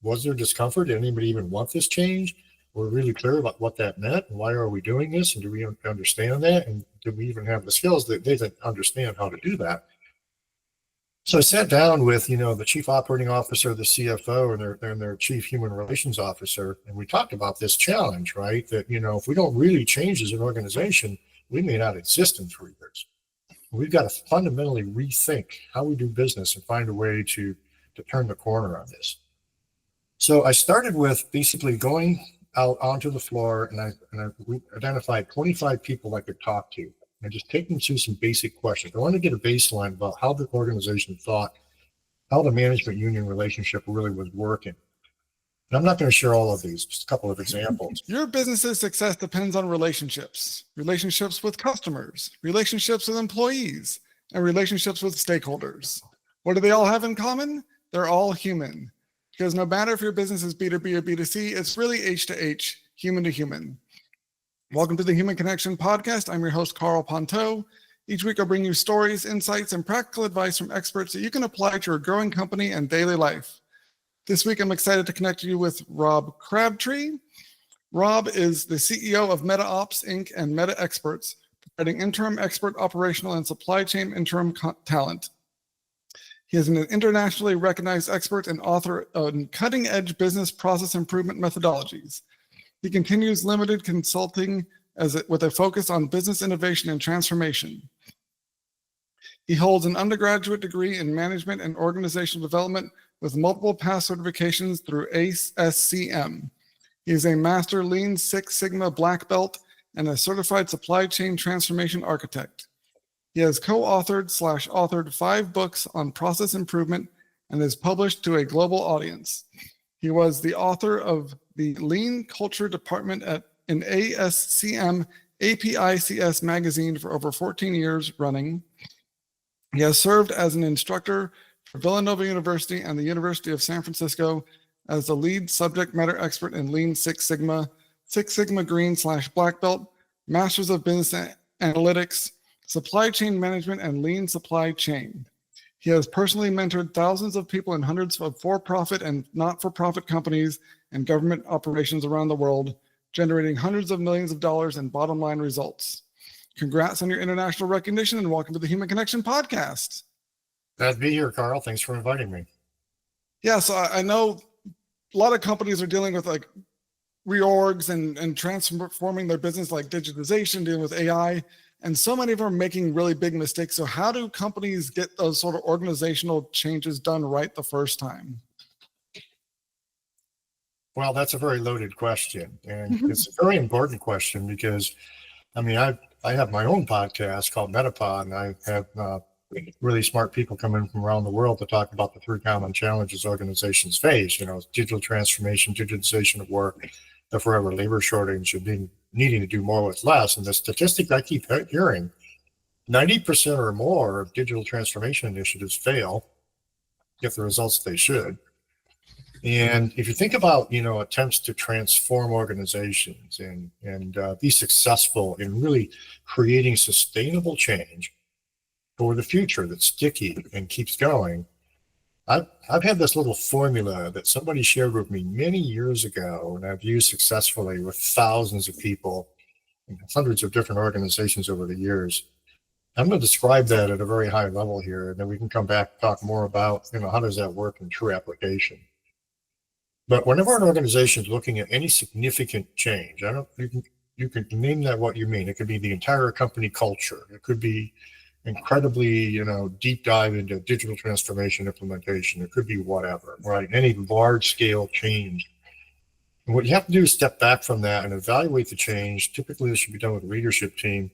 Was there discomfort? Did anybody even want this change? We're really clear about what that meant and why are we doing this? And do we understand that? And do we even have the skills that they didn't understand how to do that? So I sat down with, the chief operating officer, the CFO, and their chief human relations officer, and we talked about this challenge, right? That, if we don't really change as an organization, we may not exist in 3 years. We've got to fundamentally rethink how we do business and find a way to turn the corner on this. So I started with basically going out onto the floor, and I identified 25 people I could talk to, and just take them through some basic questions. I wanted to get a baseline about how the organization thought, how the management union relationship really was working. And I'm not going to share all of these, just a couple of examples. Your business's success depends on relationships with customers, relationships with employees, and relationships with stakeholders. What do they all have in common? They're all human. Because no matter if your business is B2B or B2C, it's really H to H, human to human. Welcome to the Human Connection Podcast. I'm your host, Carl Ponto. Each week, I'll bring you stories, insights, and practical advice from experts that you can apply to your growing company and daily life. This week, I'm excited to connect you with Rob Crabtree. Rob is the CEO of MetaOps, Inc. and Meta Experts, providing interim expert operational and supply chain interim talent. He is an internationally recognized expert and author on cutting-edge business process improvement methodologies. He continues limited consulting with a focus on business innovation and transformation. He holds an undergraduate degree in management and organizational development with multiple past certifications through ACE-SCM. He is a Master Lean Six Sigma Black Belt and a certified supply chain transformation architect. He has co-authored/authored 5 books on process improvement and is published to a global audience. He was the author of the Lean Culture Department in ASCM APICS magazine for over 14 years running. He has served as an instructor for Villanova University and the University of San Francisco as the lead subject matter expert in Lean Six Sigma Green/Black Belt, Masters of Business Analytics, Supply Chain Management, and Lean Supply Chain. He has personally mentored thousands of people in hundreds of for-profit and not-for-profit companies and government operations around the world, generating hundreds of millions of dollars in bottom-line results. Congrats on your international recognition, and welcome to the Human Connection Podcast. Glad to be here, Carl. Thanks for inviting me. Yeah, so I know a lot of companies are dealing with like reorgs and transforming their business, like digitization, dealing with AI. And so many of them are making really big mistakes. So how do companies get those sort of organizational changes done right the first time? Well, that's a very loaded question. And it's a very important question because, I have my own podcast called Metapod, and I have really smart people come in from around the world to talk about the 3 common challenges organizations face, digital transformation, digitization of work, the forever labor shortage, and needing to do more with less. And the statistic I keep hearing, 90% or more of digital transformation initiatives fail, get the results they should. And if you think about, attempts to transform organizations and be successful in really creating sustainable change for the future that's sticky and keeps going, I've had this little formula that somebody shared with me many years ago, and I've used successfully with thousands of people and hundreds of different organizations over the years. I'm going to describe that at a very high level here, and then we can come back and talk more about, how does that work in true application. But whenever an organization is looking at any significant change, you can name that what you mean. It could be the entire company culture. It could be incredibly, deep dive into digital transformation implementation. It could be whatever, right? Any large scale change. And what you have to do is step back from that and evaluate the change. Typically, this should be done with a leadership team,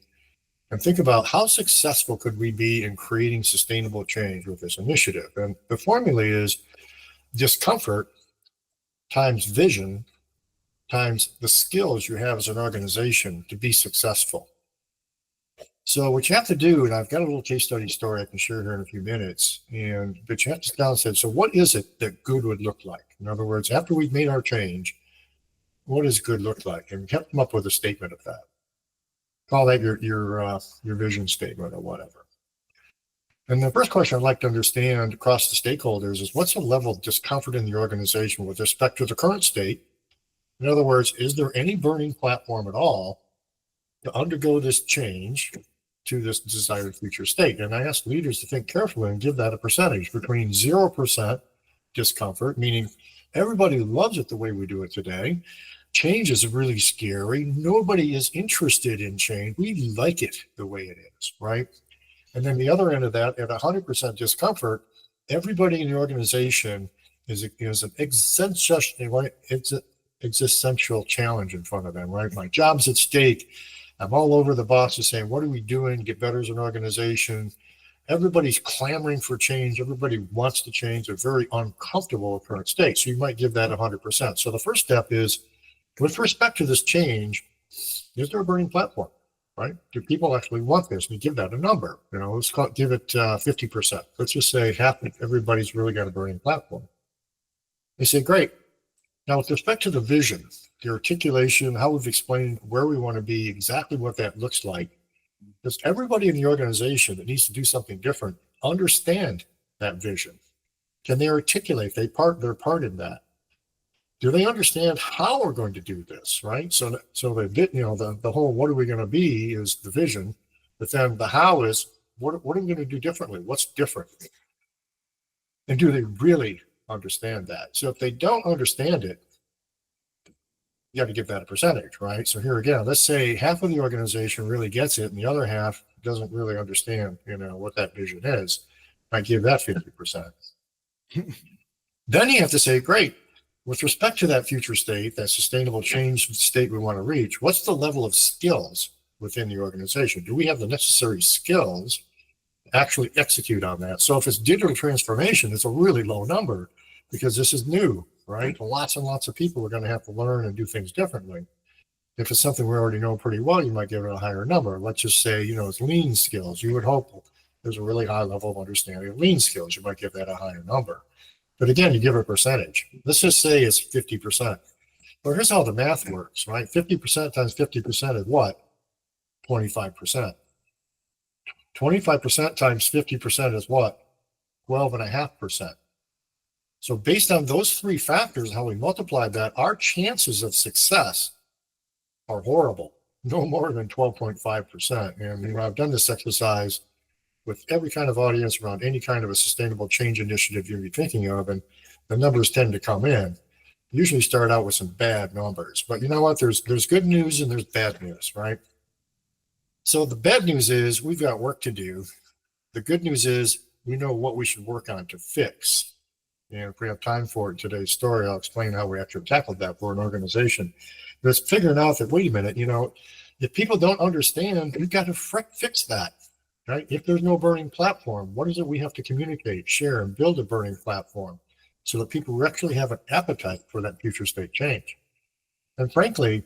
and think about how successful could we be in creating sustainable change with this initiative. And the formula is discomfort times vision times the skills you have as an organization to be successful. So what you have to do, and I've got a little case study story I can share here in a few minutes, but you have to sit down and say, so what is it that good would look like? In other words, after we've made our change, what does good look like? And you have to come up with a statement of that. Call that your vision statement or whatever. And the first question I'd like to understand across the stakeholders is what's the level of discomfort in the organization with respect to the current state? In other words, is there any burning platform at all to undergo this change to this desired future state? And I ask leaders to think carefully and give that a percentage between 0% discomfort, meaning everybody loves it the way we do it today. Change is really scary. Nobody is interested in change. We like it the way it is, right? And then the other end of that, at 100% discomfort, everybody in the organization is an existential challenge in front of them, right? My job's at stake. I'm all over the boss is saying, what are we doing to get better as an organization? Everybody's clamoring for change. Everybody wants to change. They're very uncomfortable with current state. So you might give that 100%. So the first step is, with respect to this change, is there a burning platform, right? Do people actually want this? We give that a number. Let's give it 50%. Let's just say half of everybody's really got a burning platform. They say, great. Now, with respect to the vision, the articulation, how we've explained where we want to be, exactly what that looks like, does everybody in the organization that needs to do something different understand that vision? Can they articulate their part in that? Do they understand how we're going to do this, right? So the whole what are we going to be is the vision, but then the how is what are we going to do differently? What's different? And do they really understand that? So if they don't understand it, you got to give that a percentage, right? So here again, let's say half of the organization really gets it and the other half doesn't really understand, what that vision is. I give that 50%. Then you have to say, great, with respect to that future state, that sustainable change state we want to reach, what's the level of skills within the organization? Do we have the necessary skills to actually execute on that? So if it's digital transformation, it's a really low number because this is new, right? Lots and lots of people are going to have to learn and do things differently. If it's something we already know pretty well, you might give it a higher number. Let's just say, it's lean skills. You would hope there's a really high level of understanding of lean skills. You might give that a higher number. But again, you give it a percentage. Let's just say it's 50%. Well, here's how the math works, right? 50% times 50% is what? 25%. 25% times 50% is what? 12.5%. So based on those three factors, how we multiply that, our chances of success are horrible, no more than 12.5%. And I've done this exercise with every kind of audience around any kind of a sustainable change initiative you'd be thinking of, and the numbers tend to come in. Usually start out with some bad numbers, but you know what? There's good news and there's bad news, right? So the bad news is we've got work to do. The good news is we know what we should work on to fix. And if we have time for it in today's story, I'll explain how we actually tackled that for an organization. But it's figuring out that, wait a minute, if people don't understand, we've got to fix that. Right? If there's no burning platform, what is it we have to communicate, share, and build a burning platform so that people actually have an appetite for that future state change? And frankly,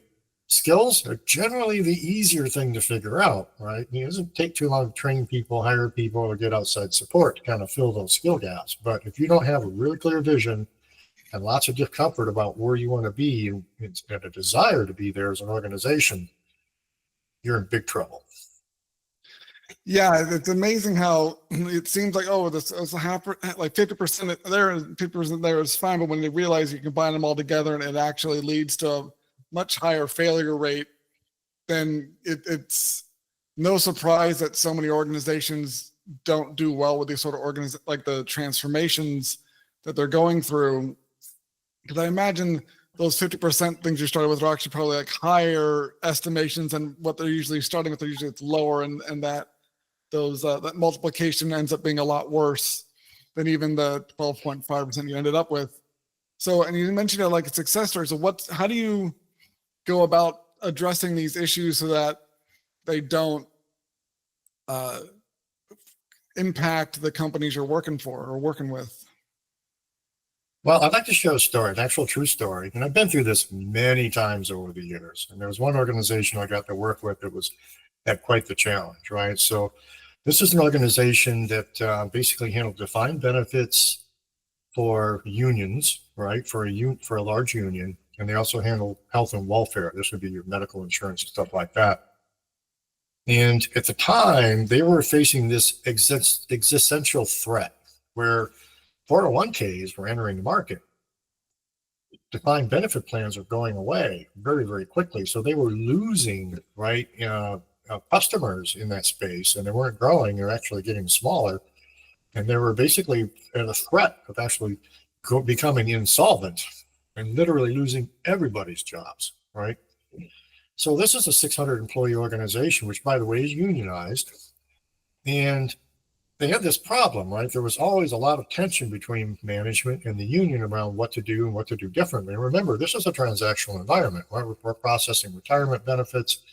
skills are generally the easier thing to figure out, right? It doesn't take too long to train people, hire people, or get outside support to kind of fill those skill gaps. But if you don't have a really clear vision and lots of discomfort about where you want to be and a desire to be there as an organization, you're in big trouble. Yeah, it's amazing how it seems like, this is like 50% there and 50% there is fine, but when they realize you combine them all together and it actually leads to a much higher failure rate, then it's no surprise that so many organizations don't do well with these sort of like the transformations that they're going through. Because I imagine those 50% things you started with are actually probably like higher estimations than what they're usually starting with. Usually it's lower, and that that multiplication ends up being a lot worse than even the 12.5% you ended up with. So, and you mentioned it like a success story. So how do you go about addressing these issues so that they don't impact the companies you're working for or working with? Well, I'd like to share a story, an actual true story. And I've been through this many times over the years. And there was one organization I got to work with that had quite the challenge, right? So this is an organization that basically handled defined benefits for unions, right? For a large union. And they also handle health and welfare. This would be your medical insurance and stuff like that. And at the time, they were facing this existential threat where 401ks were entering the market. Defined benefit plans are going away very, very quickly. So they were losing, right, customers in that space, and they weren't growing. They're actually getting smaller. And they were basically at a threat of actually becoming insolvent and literally losing everybody's jobs, right? So this is a 600 employee organization, which, by the way, is unionized. And they had this problem, right? There was always a lot of tension between management and the union around what to do and what to do differently. And remember, this is a transactional environment, right? We're processing retirement benefits,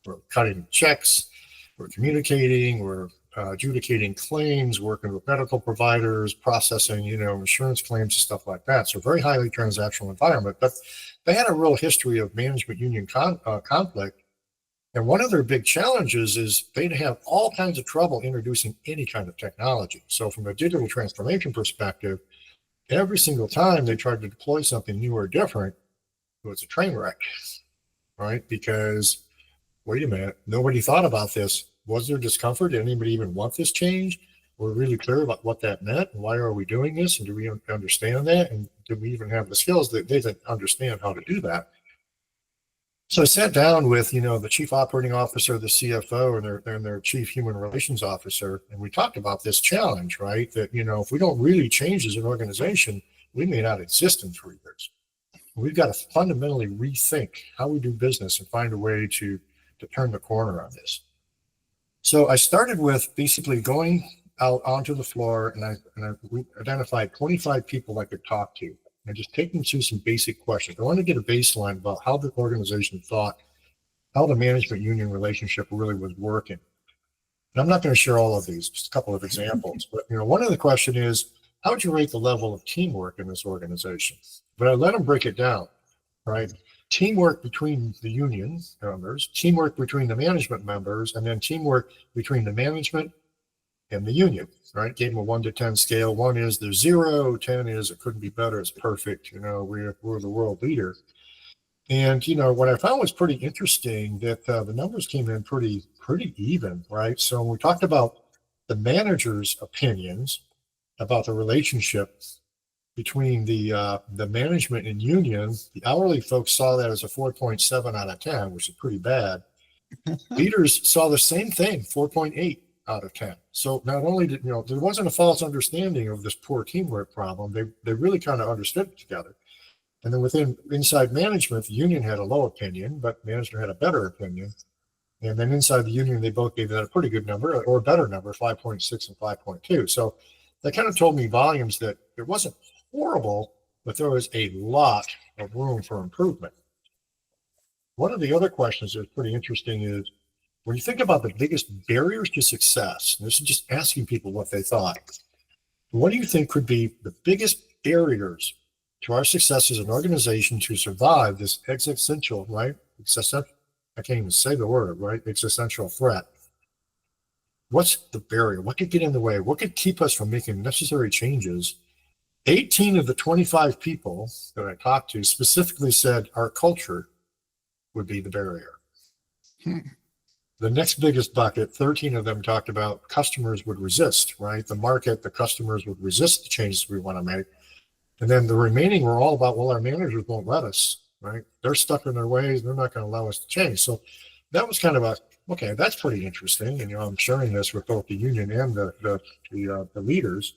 we're cutting checks, we're communicating, we're adjudicating claims, working with medical providers, processing, insurance claims and stuff like that. So very highly transactional environment. But they had a real history of management union conflict. And one of their big challenges is they'd have all kinds of trouble introducing any kind of technology. So from a digital transformation perspective, every single time they tried to deploy something new or different, it was a train wreck, right? Because, wait a minute, nobody thought about this. Was there discomfort? Did anybody even want this change? We're really clear about what that meant. And why are we doing this? And do we understand that? And do we even have the skills that they didn't understand how to do that? So I sat down with, the chief operating officer, the CFO, and their chief human relations officer, and we talked about this challenge, right? That, if we don't really change as an organization, we may not exist in 3 years. We've got to fundamentally rethink how we do business and find a way to turn the corner on this. So I started with basically going out onto the floor, and I identified 25 people I could talk to. And just take them through some basic questions. I want to get a baseline about how the organization thought, how the management union relationship really was working. And I'm not going to share all of these, just a couple of examples. But one of the question is, how would you rate the level of teamwork in this organization? But I let them break it down, right? Teamwork between the union members, teamwork between the management members, and then teamwork between the management and the union, right? Gave them a 1 to 10 scale. 1 is there's 0, 10 is it couldn't be better, it's perfect. We're the world leader. And what I found was pretty interesting that the numbers came in pretty even, right? So when we talked about the manager's opinions about the relationship between the management and union, the hourly folks saw that as a 4.7 out of 10, which is pretty bad. Leaders saw the same thing, 4.8 out of 10. So not only did, there wasn't a false understanding of this poor teamwork problem, they really kind of understood it together. And then inside management, the union had a low opinion, but management had a better opinion. And then inside the union, they both gave that a pretty good number or a better number, 5.6 and 5.2. So that kind of told me volumes that it wasn't horrible, but there was a lot of room for improvement. One of the other questions that's pretty interesting is, when you think about the biggest barriers to success, and this is just asking people what they thought, what do you think could be the biggest barriers to our success as an organization to survive this existential, right? I can't even say the word, right? Existential threat. What's the barrier? What could get in the way? What could keep us from making necessary changes? 18 of the 25 people that I talked to specifically said our culture would be the barrier. The next biggest bucket, 13 of them talked about customers would resist, right? The market, the customers would resist the changes we want to make. And then the remaining were all about, well, our managers won't let us, right? They're stuck in their ways. They're not going to allow us to change. So that was kind of okay, that's pretty interesting. And, I'm sharing this with both the union and the leaders.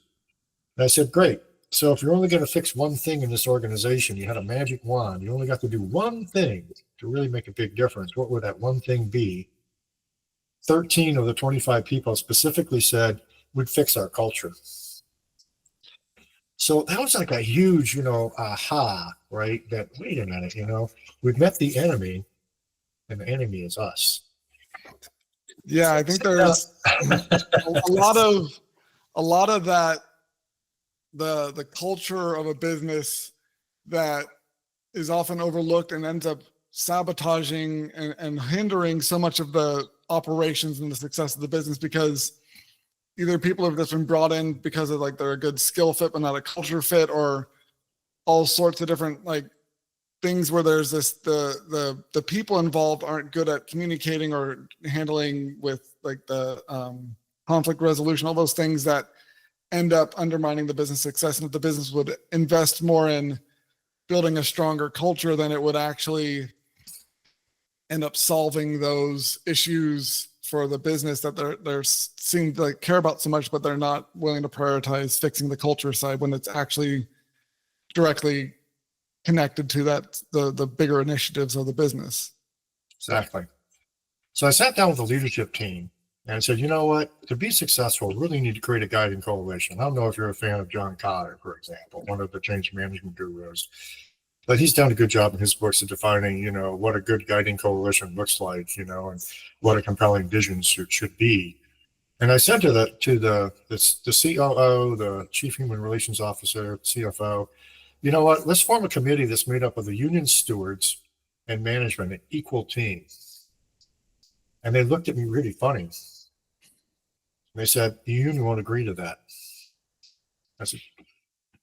And I said, great. So if you're only going to fix one thing in this organization, you had a magic wand, you only got to do one thing to really make a big difference. What would that one thing be? 13 of the 25 people specifically said, we'd fix our culture. So that was like a huge, aha, right? That, wait a minute, we've met the enemy and the enemy is us. Yeah, I think there's a lot of that, the culture of a business that is often overlooked and ends up sabotaging and hindering so much of the operations and the success of the business, because either people have just been brought in because of they're a good skill fit but not a culture fit, or all sorts of different things where there's the people involved aren't good at communicating or handling with like the conflict resolution, all those things that end up undermining the business success. And if the business would invest more in building a stronger culture, then it would actually end up solving those issues for the business that they're seem to like care about so much, but they're not willing to prioritize fixing the culture side when it's actually directly connected to the bigger initiatives of the business. Exactly. So I sat down with the leadership team and I said, you know what, to be successful, we really need to create a guiding coalition. I don't know if you're a fan of John Cotter, for example, one of the change management gurus, but he's done a good job in his books of defining, you know, what a good guiding coalition looks like, you know, and what a compelling vision should be. And I said to the COO, the Chief Human Relations Officer, CFO, you know what, let's form a committee that's made up of the union stewards and management, an equal team. And they looked at me really funny. They said, the union won't agree to that. I said,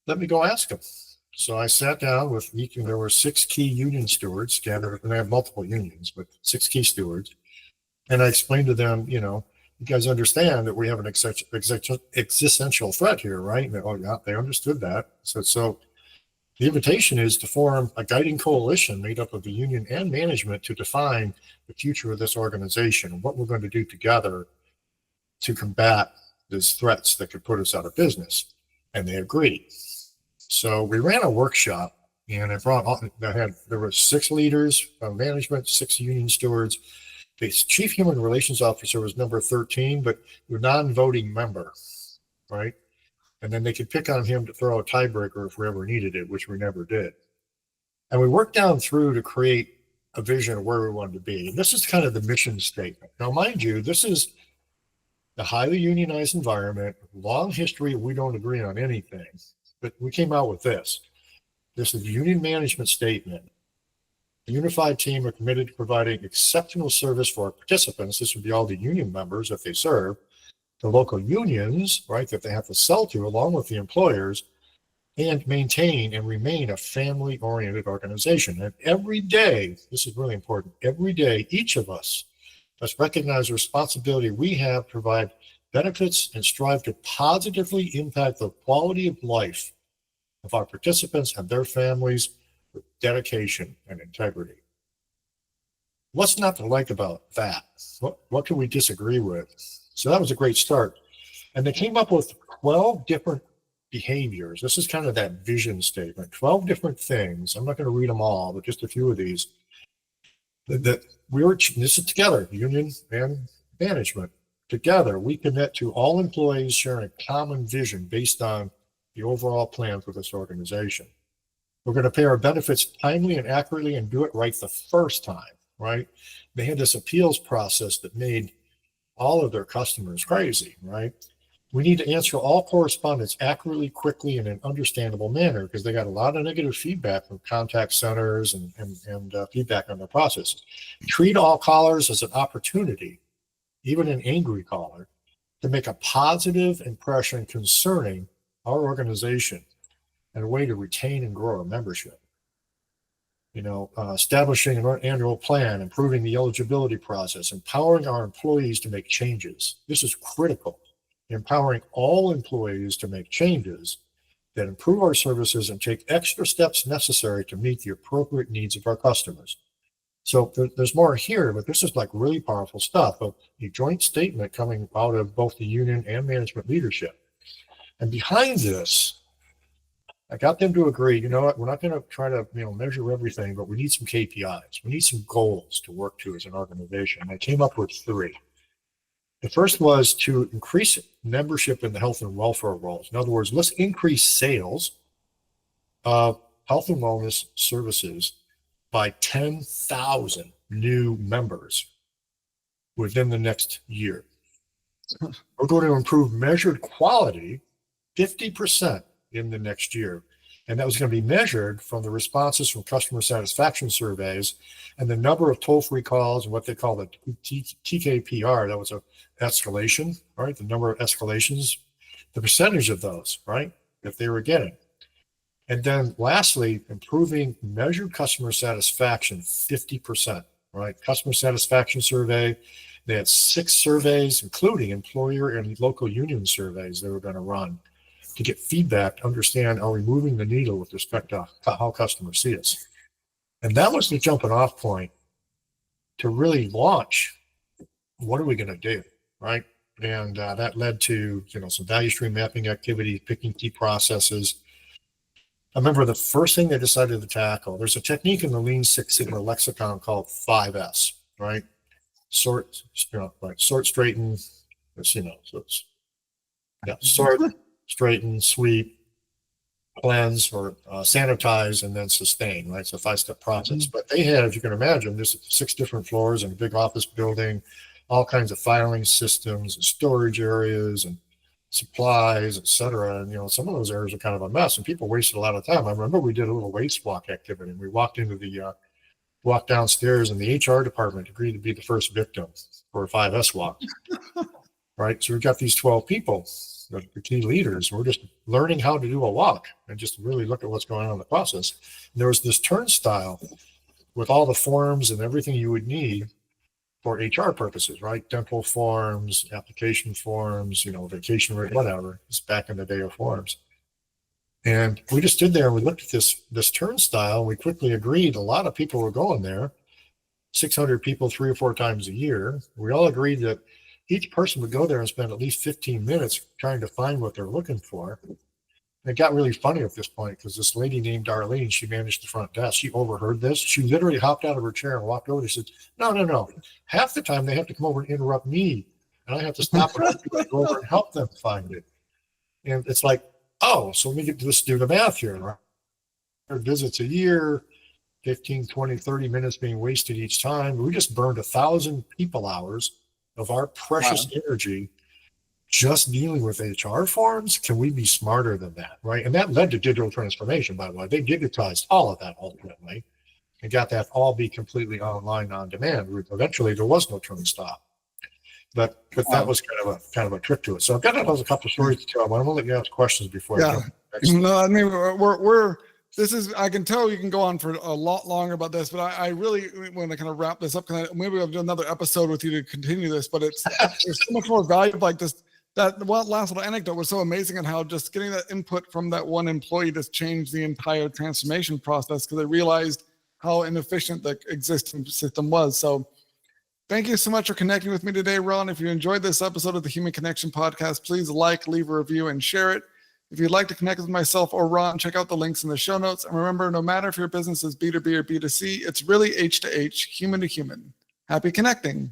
let me go ask them. So I sat down with, there were 6 key union stewards gathered, and they have multiple unions, but 6 key stewards. And I explained to them, you know, you guys understand that we have an existential threat here, right? And oh yeah, they understood that. So the invitation is to form a guiding coalition made up of the union and management to define the future of this organization and what we're going to do together to combat these threats that could put us out of business. And they agreed. So we ran a workshop, and there were 6 leaders of management, 6 union stewards. The Chief Human Relations Officer was number 13, but a non-voting member, right? And then they could pick on him to throw a tiebreaker if we ever needed it, which we never did. And we worked down through to create a vision of where we wanted to be. And this is kind of the mission statement. Now, mind you, this is a highly unionized environment, long history, we don't agree on anything. But we came out with this. This is the union management statement. The unified team are committed to providing exceptional service for our participants. This would be all the union members that they serve, the local unions, right, that they have to sell to along with the employers, and maintain and remain a family-oriented organization. And every day, this is really important, every day, each of us must recognize the responsibility we have to provide benefits and strive to positively impact the quality of life of our participants and their families with dedication and integrity. What's not to like about that? What can we disagree with? So that was a great start. And they came up with 12 different behaviors. This is kind of that vision statement, 12 different things. I'm not going to read them all, but just a few of these. That this is together, union and management. Together, we commit to all employees sharing a common vision based on the overall plan for this organization. We're going to pay our benefits timely and accurately and do it right the first time, right? They had this appeals process that made all of their customers crazy, right? We need to answer all correspondence accurately, quickly, in an understandable manner because they got a lot of negative feedback from contact centers and feedback on their processes. Treat all callers as an opportunity, even an angry caller, to make a positive impression concerning our organization and a way to retain and grow our membership. You know, establishing an annual plan, improving the eligibility process, empowering our employees to make changes. This is critical. Empowering all employees to make changes that improve our services and take extra steps necessary to meet the appropriate needs of our customers. So there's more here, but this is like really powerful stuff of a joint statement coming out of both the union and management leadership. And behind this, I got them to agree, you know what, we're not going to try to measure everything, but we need some KPIs. We need some goals to work to as an organization. And I came up with 3. The first was to increase membership in the health and welfare roles. In other words, let's increase sales of health and wellness services by 10,000 new members within the next year. We're going to improve measured quality 50% in the next year. And that was going to be measured from the responses from customer satisfaction surveys and the number of toll-free calls and what they call the TKPR. That was a escalation, right? The number of escalations, the percentage of those, right, that they were getting. And then lastly, improving measured customer satisfaction, 50%, right? Customer satisfaction survey. They had 6 surveys, including employer and local union surveys they were going to run to get feedback to understand, are we moving the needle with respect to how customers see us? And that was the jumping off point to really launch, what are we going to do, right? And that led to, some value stream mapping activity, picking key processes. I remember the first thing they decided to tackle, there's a technique in the Lean Six Sigma lexicon called 5S, right? Sort, straighten, so it's, sort, straighten, sweep, cleanse, or sanitize, and then sustain, right? It's a 5-step process. But they had, if you can imagine, there's 6 different floors in a big office building, all kinds of filing systems and storage areas and supplies, et cetera. And, some of those areas are kind of a mess, and people wasted a lot of time. I remember we did a little waste walk activity, and we walked downstairs, and the HR department agreed to be the first victim for a 5S walk, right? So we've got these 12 people, the key leaders. We're just learning how to do a walk and just really look at what's going on in the process. And there was this turnstile with all the forms and everything you would need for HR purposes, right? Dental forms, application forms, vacation rate, whatever. It's back in the day of forms. And we just stood there and we looked at this turnstile. And we quickly agreed a lot of people were going there, 600 people 3 or 4 times a year. We all agreed that each person would go there and spend at least 15 minutes trying to find what they're looking for. And it got really funny at this point because this lady named Darlene, she managed the front desk. She overheard this. She literally hopped out of her chair and walked over. She said, no. Half the time they have to come over and interrupt me, and I have to stop and go over and help them find it. And it's like, oh, so let me just do the math here. Right? Visits a year, 15, 20, 30 minutes being wasted each time. We just burned 1,000 people hours of our precious energy just dealing with HR forms. Can we be smarter than that, right? And that led to digital transformation, by the way. They digitized all of that ultimately and got that all be completely online on demand. Eventually, there was no turn stop. But that was kind of a trick to it. So I've got a couple of stories to tell, but I'm gonna let you ask questions before I jump next. No, I mean we're this is, I can tell you can go on for a lot longer about this, but I really want to kind of wrap this up, because maybe we'll do another episode with you to continue this, but there's so much more value. Like this, that last little anecdote was so amazing, and how just getting that input from that one employee just changed the entire transformation process, because they realized how inefficient the existing system was. So thank you so much for connecting with me today, Ron. If you enjoyed this episode of the Human Connection Podcast, please leave a review, and share it. If you'd like to connect with myself or Ron, check out the links in the show notes. And remember, no matter if your business is B2B or B2C, it's really H to H, human to human. Happy connecting.